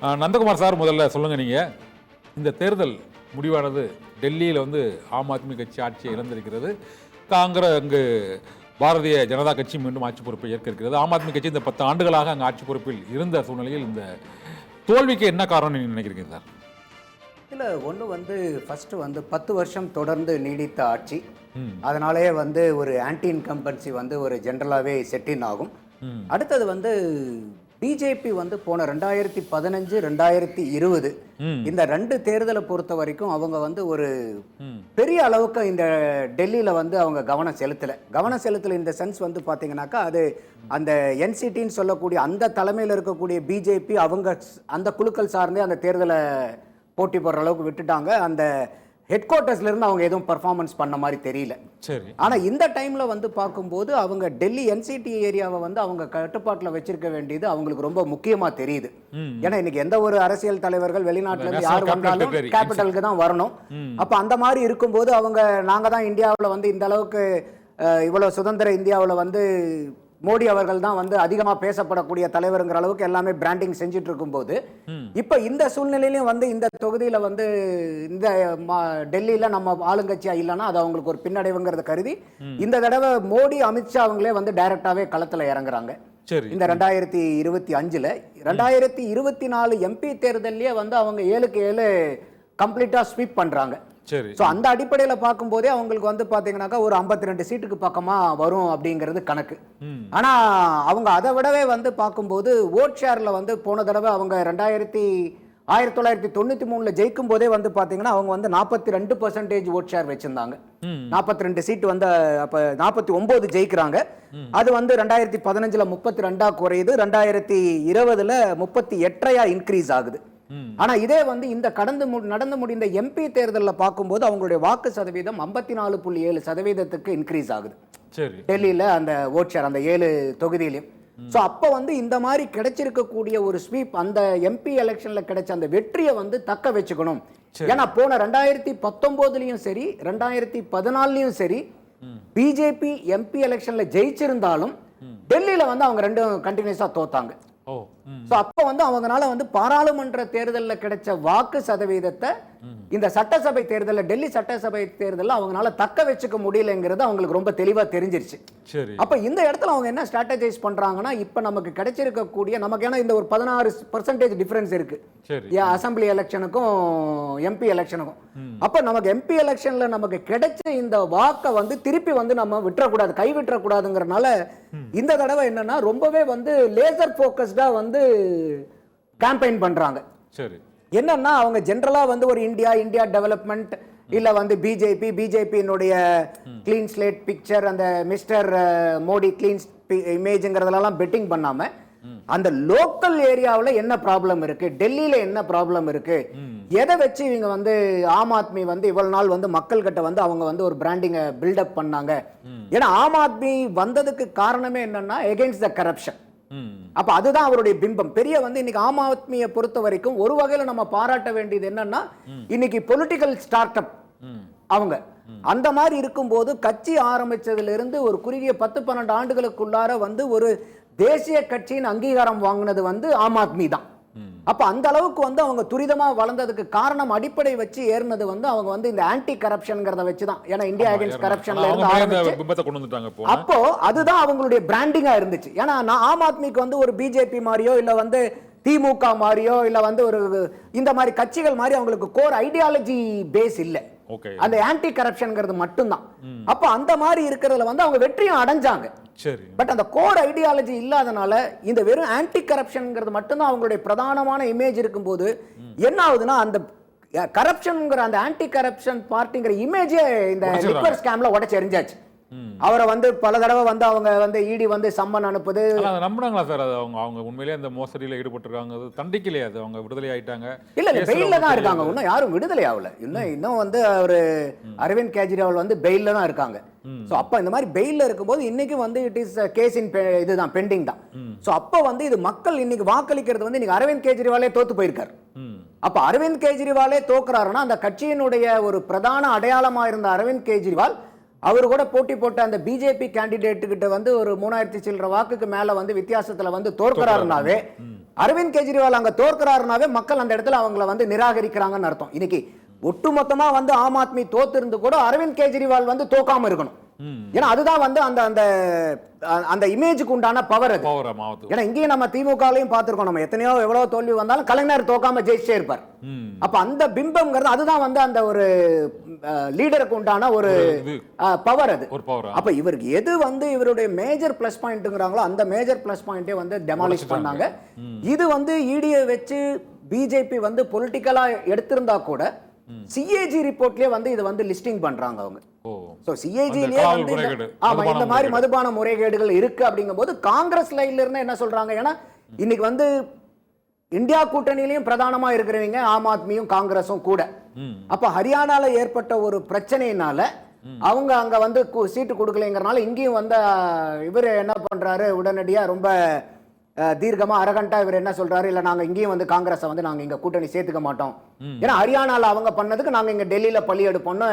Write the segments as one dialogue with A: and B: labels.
A: Nandakumar sir, முதல்ல சொல்லுங்க, நீங்க இந்த தேர்தல் முடிவானது டெல்லியில் வந்து ஆம் ஆத்மி கட்சி ஆட்சியை இழந்திருக்கிறது. காங்கிரஸ் அங்கு பாரதிய ஜனதா கட்சி மீண்டும் ஆட்சி பொறுப்பை ஏற்க இருக்கிறது. ஆம் ஆத்மி கட்சி இந்த 10 ஆண்டுகளாக அங்கு ஆட்சி பொறுப்பில் இருந்த சூழ்நிலையில் இந்த தோல்விக்கு என்ன காரணம் நீங்க நினைக்கிறீங்க சார்?
B: இல்லை, ஒன்று வந்து ஃபஸ்ட்டு வந்து 10 வருஷம் தொடர்ந்து நீடித்த ஆட்சி. அதனாலே வந்து ஒரு ஆன்டி இன்கம்பன்சி வந்து ஒரு ஜென்ரலாகவே செட்டின் ஆகும். அடுத்தது வந்து பிஜேபி வந்து போன 2015 2020 இந்த 2 தேர்தலை பொறுத்த வரைக்கும் அவங்க வந்து ஒரு பெரிய அளவுக்கு இந்த டெல்லியில் வந்து அவங்க கவனம் செலுத்தலை. இந்த சென்ஸ் வந்து பார்த்தீங்கன்னாக்கா, அது அந்த என்சிடின்னு சொல்லக்கூடிய அந்த தலைமையில் இருக்கக்கூடிய பிஜேபி அவங்க அந்த குழுக்கள் சார்ந்தே அந்த தேர்தலை போட்டி போடுற அளவுக்கு விட்டுட்டாங்க. அந்த ஹெட் குவார்ட்டர்ஸ்லேருந்து அவங்க எதுவும் பர்ஃபார்மன்ஸ் பண்ண மாதிரி தெரியல.
A: சரி.
B: ஆனால் இந்த டைமில் வந்து பார்க்கும்போது அவங்க டெல்லி என்சிடி ஏரியாவை வந்து அவங்க கட்டுப்பாட்டில் வச்சிருக்க வேண்டியது அவங்களுக்கு ரொம்ப முக்கியமாக தெரியுது. ஏன்னா இன்னைக்கு எந்த ஒரு அரசியல் தலைவர்கள் வெளிநாட்டிலேருந்து யார் வந்தாலும் கேபிட்டலுக்கு தான் வரணும். அப்போ அந்த மாதிரி இருக்கும்போது அவங்க நாங்கள் தான் இந்தியாவில் வந்து இந்த அளவுக்கு இவ்வளோ சுதந்திர இந்தியாவில் வந்து மோடி அவர்கள் தான் வந்து அதிகமாக பேசப்படக்கூடிய தலைவருங்கிற அளவுக்கு எல்லாமே பிராண்டிங் செஞ்சுட்டு இருக்கும்போது, இப்போ இந்த சூழ்நிலையிலும் வந்து இந்த தொகுதியில் வந்து இந்த டெல்லியில் நம்ம ஆளுங்கட்சியா இல்லைன்னா அது அவங்களுக்கு ஒரு பின்னடைவுங்கிறத கருதி இந்த தடவை மோடி அமித்ஷா அவங்களே வந்து டைரக்டாவே களத்தில் இறங்குறாங்க. இந்த 2025 2024 எம்பி தேர்தலையே வந்து அவங்க 7க்கு 7 கம்ப்ளீட்டா ஸ்வீப் பண்றாங்க. ஸோ அந்த அடிப்படையில் பார்க்கும்போதே அவங்களுக்கு வந்து பார்த்தீங்கன்னாக்கா ஒரு 52 சீட்டுக்கு பக்கமாக வரும் அப்படிங்கிறது கணக்கு. ஆனால் அவங்க அதை விடவே வந்து பார்க்கும்போது ஓட் ஷேரில் வந்து போன தடவை அவங்க 1993 ஜெயிக்கும் போதே வந்து பார்த்தீங்கன்னா அவங்க வந்து 42% ஓட் ஷேர் வச்சிருந்தாங்க. 42 சீட்டு வந்து அப்போ 49 ஜெயிக்கிறாங்க. அது வந்து 2015 32 குறையுது, 2020 38 இன்க்ரீஸ் ஆகுது. ஆனா இதே வந்து இந்த நடந்து முடிந்த எம்பி தேர்தலில் பார்க்கும்போது அவங்களுடைய வாக்கு சதவீதம் 54.7% இன்க்ரீஸ் ஆகுது டெல்லியில அந்த ஓட் ஷேர் அந்த 7 தொகுதியிலையும். ஸோ அப்போ வந்து இந்த மாதிரி கிடைச்சிருக்கக்கூடிய ஒரு ஸ்வீப் அந்த எம்பி எலெக்ஷன்ல கிடைச்ச அந்த வெற்றியை வந்து தக்க வச்சுக்கணும். ஏன்னா போன 2019 சரி 2014 சரி பிஜேபி எம்பி எலெக்ஷன்ல ஜெயிச்சிருந்தாலும் டெல்லியில வந்து அவங்க 2 கண்டினியூஸா தோத்தாங்க. அப்ப வந்து அவங்களால வந்து பாராளுமன்ற தேர்தலில் கிடைச்ச வாக்கு சதவீதத்தை இந்த சட்டசபை தேர்தலில் டெல்லி சட்டசபை தேர்தலில் அவங்களால தக்க வச்சுக்க முடியலங்கிறது அவங்களுக்கு ரொம்ப தெளிவா தெரிஞ்சிருச்சு. அப்ப இந்த இடத்துல அவங்க என்ன ஸ்ட்ராட்டஜைஸ் பண்றாங்கன்னா, இப்ப நமக்கு கிடைச்சிருக்கக்கூடிய நமக்கு ஏன்னா இந்த ஒரு 16% டிஃபரன்ஸ் இருக்கு அசம்பிளி எலெக்ஷனுக்கும் எம்பி எலெக்ஷனுக்கும். அப்ப நமக்கு எம்பி எலெக்ஷன்ல நமக்கு கிடைச்ச இந்த வாக்கை வந்து திருப்பி வந்து நம்ம விட்டுறக்கூடாது, கை விட்டுறக்கூடாதுங்கிறனால இந்த தடவை என்னன்னா ரொம்பவே வந்து லேசர் போக்கஸ்டா வந்து கேம்பெயின் பண்றாங்க. என்னன்னா அவங்க ஜெனரலா வந்து ஒரு இந்தியா டெவலப்மெண்ட் இல்ல வந்து பிஜேபியினுடைய கிளீன் ஸ்லேட் பிக்சர் அந்த மிஸ்டர் மோடி கிளீன் இமேஜ்ங்கிறதெல்லாம் பெட்டிங் பண்ணாம அந்த லோக்கல் ஏரியாவில் என்ன ப்ராப்ளம் இருக்கு, டெல்லியில என்ன ப்ராப்ளம் இருக்கு, எதை வச்சு இவங்க வந்து ஆம் ஆத்மி வந்து இவ்வளவு நாள் வந்து மக்கள் கிட்ட வந்து அவங்க வந்து ஒரு பிராண்டிங்கை பில்டப் பண்ணாங்க. ஏன்னா ஆம் ஆத்மி வந்ததுக்கு காரணமே என்னன்னா எகெயின்ஸ்ட் த கரப்ஷன். அப்ப அதுதான் அவருடைய பிம்பம். பெரிய வந்து இன்னைக்கு ஆம் ஆத்மியை பொறுத்த வரைக்கும் ஒரு வகையில நம்ம பாராட்ட வேண்டியது என்னன்னா, இன்னைக்கு பொலிட்டிக்கல் ஸ்டார்ட் அப் அவங்க அந்த மாதிரி இருக்கும்போது கட்சி ஆரம்பிச்சதுல இருந்து ஒரு குறுகிய 10-12 ஆண்டுகளுக்குள்ளார வந்து ஒரு தேசிய கட்சியின் அங்கீகாரம் வாங்கினது வந்து ஆம் ஆத்மி தான். அப்ப அந்த அளவுக்கு வந்து அவங்க துரிதமா வளர்ந்ததுக்கு காரணம் அடிப்படை வச்சு ஏறினது வந்து அவங்க வந்து இந்த ஆன்டி கரப்ஷன்ங்கிறத வச்சுதான். ஏன்னா இந்தியா அகைன்ஸ்ட் கரப்ஷன்ல இருந்து ஆரம்பிச்சு அப்போ அதுதான் அவங்களுடைய பிராண்டிங்கா இருந்துச்சு. ஏன்னா நான் ஆம் ஆத்மிக்கு வந்து ஒரு பிஜேபி மாதிரியோ இல்ல வந்து திமுக மாதிரியோ இல்ல வந்து ஒரு இந்த மாதிரி கட்சிகள் மாதிரி அவங்களுக்கு கோர் ஐடியாலஜி பேஸ் இல்ல, அந்த ஆன்டி கரப்ஷன்ங்கிறது மட்டும்தான். அப்ப அந்த மாதிரி இருக்கிறதுல வந்து அவங்க வெற்றியும் அடைஞ்சாங்க. பட் அந்த கோர் ஐடியாலஜி இல்லாதனால இந்த வெறும் ஆன்டி கரப்ஷன்ங்கிறது மட்டும்தான் அவங்களுடைய பிரதானமான இமேஜ் இருக்கும்போது என்ன ஆகுதுன்னா, அந்த கரப்ஷன்ங்கிற அந்த ஆன்டி கரப்ஷன் பார்ட்டிங்கிற இமேஜே இந்த லிக்வர் ஸ்கேம்ல உடைச்சு எறிஞ்சாச்சு. அவரை வந்து பல தடவை வந்து அவங்க வந்து இடி வந்து சம்மன் அனுப்புது.
A: நம்புறாங்களா சார்? அது அவங்க உண்மையிலேயே அந்த மோசடியில் ஈடுபட்டிருக்காங்க, தண்டிக்கலையே, அது அவங்க விடுதலை ஆயிட்டாங்க.
B: இல்ல பெயில்ல தான் இருக்காங்க, இன்னும் யாரும் விடுதலை ஆகல. இன்னும் வந்து ஒரு அரவிந்த் கெஜ்ரிவால் வந்து பெயில்ல தான் இருக்காங்க. சோ அப்ப இந்த மாதிரி பெயில்ல இருக்கும்போது இன்னைக்கு வந்து இட் இஸ் கேஸ் இன் இதுதான் பெண்டிங் தான். சோ அப்ப வந்து இது மக்கள் இன்னைக்கு வாக்களிக்கிறது வந்து இன்னைக்கு அரவிந்த் கெஜ்ரிவாலே தோத்து போயிருக்காரு. அப்ப அரவிந்த் கெஜ்ரிவாலே தோக்குறாருன்னா அந்த கட்சியினுடைய ஒரு பிரதான அடையாளமா இருந்த அரவிந்த் கெஜ்ரிவால் அவர் கூட போட்டி போட்ட அந்த பிஜேபி கேண்டிடேட் கிட்ட வந்து ஒரு 3000 சில்லற வாக்குக்கு மேல வந்து வித்தியாசத்துல வந்து தோற்கிறாருனாவே, அரவிந்த் கெஜ்ரிவால் அங்க தோற்கிறாருனாவே மக்கள் அந்த இடத்துல அவங்கள வந்து நிராகரிக்கிறாங்கன்னு அர்த்தம். இன்னைக்கு ஒட்டுமொத்தமா வந்து ஆம் ஆத்மி தோத்து இருந்து கூட அரவிந்த் கெஜ்ரிவால் வந்து தோக்காம இருக்கணும். ஏன்னா அதுதான் வந்து அந்த அந்த அந்த இமேஜுக்கு உண்டான பவர் அது. ஏன்னா இங்கேயும் நம்ம திமுகலையும் பார்த்திருக்கோம், நம்ம எத்தனையோ எவ்வளவு தோல்வி வந்தாலும் கலைஞர் தோக்காம ஜெயிச்சே இருப்பார். அப்ப அந்த பிம்பம்ங்கிறது அதுதான் வந்து அந்த ஒரு லீடருக்கு உண்டான ஒரு பவர் அது. அப்ப இவருக்கு எது வந்து இவருடைய மேஜர் பிளஸ் பாயிண்ட்ங்கறாங்களோ அந்த மேஜர் பிளஸ் பாயிண்டே வந்து டெமாலிஷ் பண்ணாங்க. இது வந்து இடியை வச்சு பிஜேபி வந்து பொலிட்டிக்கலா எடுத்திருந்தா கூட சிஏஜி ரிப்போர்ட்லயே வந்து இது வந்து லிஸ்டிங் பண்றாங்க அவங்க. சோ சிஏஜிலயே வந்து ஆமா இந்த மாதிரி மதுபான முறைகேடுகள் இருக்கு அப்படிங்கும்போது காங்கிரஸ் லைன்ல இருந்து என்ன சொல்றாங்க, ஏன்னா இன்னைக்கு வந்து இந்தியா கூட்டணியிலையும் பிரதானமா இருக்கிறவங்க ஆம் ஆத்மியும் காங்கிரஸும் கூட. அப்ப ஹரியானால ஏற்பட்ட ஒரு பிரச்சனையினால அவங்க அங்க வந்து சீட்டு கொடுக்கலைங்கிறனால இங்கேயும் வந்து இவர் என்ன பண்றாரு, உடனடியா ரொம்ப தீர்க்கமா அரகண்டா இவர் என்ன சொல்றாரு, இல்ல நாங்க இங்கேயும் வந்து காங்கிரஸை வந்து நாங்க இங்க கூட்டணி சேர்த்துக்க மாட்டோம், ஏன்னா ஹரியானால அவங்க பண்ணதுக்கு நாங்க இங்க டெல்லியில பள்ளி எடுப்போம்னு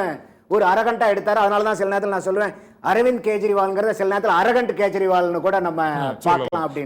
B: ஒரு அரகண்டா எடுத்தாரு. அதனாலதான் சில நேரத்தில் நான் சொல்லுவேன் அரவிந்த் கெஜ்ரிவால்ங்கிறத சில நேரத்தில் அரகண்ட் கெஜ்ரிவால்னு கூட நம்ம பார்க்கலாம் அப்படின்னு.